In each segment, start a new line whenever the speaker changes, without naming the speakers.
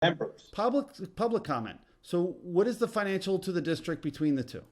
members.
Public comment. So what is the financial to the district between the two?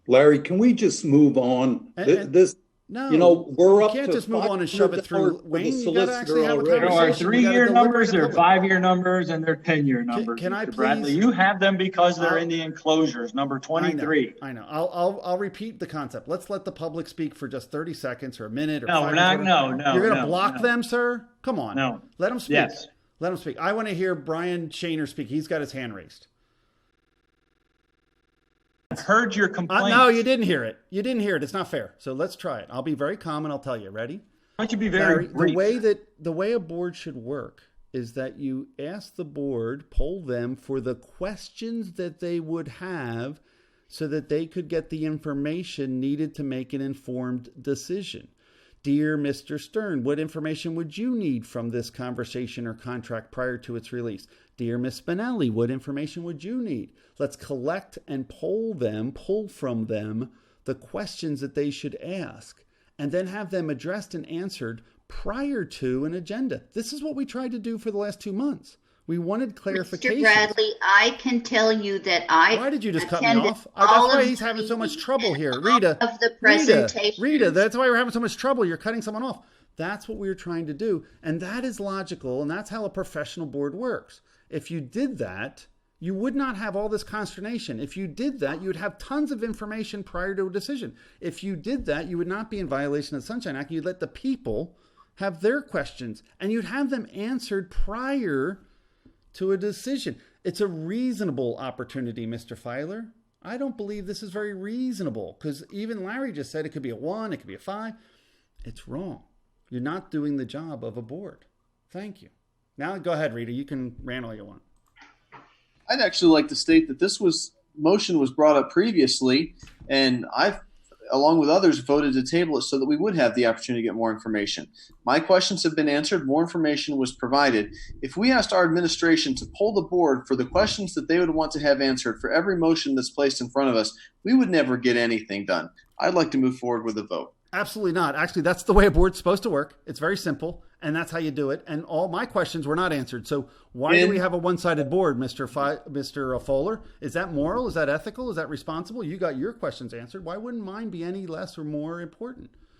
Larry, can we just move on? This,
no,
we're
you
up
can't
to
just move on and shove it through.
$500
Wayne,
the
you got to actually
solicitor
have a
already.
There
conversation.
are
You gotta
3-year
deliberate
numbers,
to
there are
public.
5-year numbers, and there are 10-year numbers.
Can I
Mr. Bradley,
please-
you have them because they're in the enclosures. Number 23.
I know. I'll repeat the concept. Let's let the public speak for just 30 seconds or a minute or
No,
5
we're not.
minutes.
No.
You're going to
no,
block
no.
them, sir? Come on.
No.
Let them speak.
Yes.
Let them speak. I want to hear Brian Shaner speak. He's got his hand raised.
I've heard your complaints.
No, you didn't hear it. You didn't hear it. It's not fair. So let's try it. I'll be very calm and I'll tell you. Ready?
Why don't you be very
Larry,
brief?
the way a board should work is that you ask the board, poll them for the questions that they would have so that they could get the information needed to make an informed decision. Dear Mr. Stern, what information would you need from this conversation or contract prior to its release? Dear Ms. Spinelli, what information would you need? Let's collect and pull from them the questions that they should ask, and then have them addressed and answered prior to an agenda. This is what we tried to do for the last 2 months. We wanted clarification.
Mr. Bradley, I can tell you that
Why did you just cut me off? That's why he's having so much trouble here. Rita,
of the presentation.
Rita, that's why we're having so much trouble. You're cutting someone off. That's what we were trying to do. And that is logical. And that's how a professional board works. If you did that, you would not have all this consternation. If you did that, you would have tons of information prior to a decision. If you did that, you would not be in violation of the Sunshine Act. You'd let the people have their questions and you'd have them answered prior to a decision. It's a reasonable opportunity, Mr. Foeller. I don't believe this is very reasonable because even Larry just said it could be a 1, it could be a 5. It's wrong. You're not doing the job of a board. Thank you. Now go ahead, Rita. You can rant all you want.
I'd actually like to state that this motion was brought up previously, and I've, along with others, voted to table it so that we would have the opportunity to get more information. My questions have been answered. More information was provided. If we asked our administration to poll the board for the questions that they would want to have answered for every motion that's placed in front of us, we would never get anything done. I'd like to move forward with a vote.
Absolutely not. Actually, that's the way a board's supposed to work. It's very simple, and that's how you do it. And all my questions were not answered. So why do we have a one-sided board, Mr. Foeller? Is that moral? Is that ethical? Is that responsible? You got your questions answered. Why wouldn't mine be any less or more important?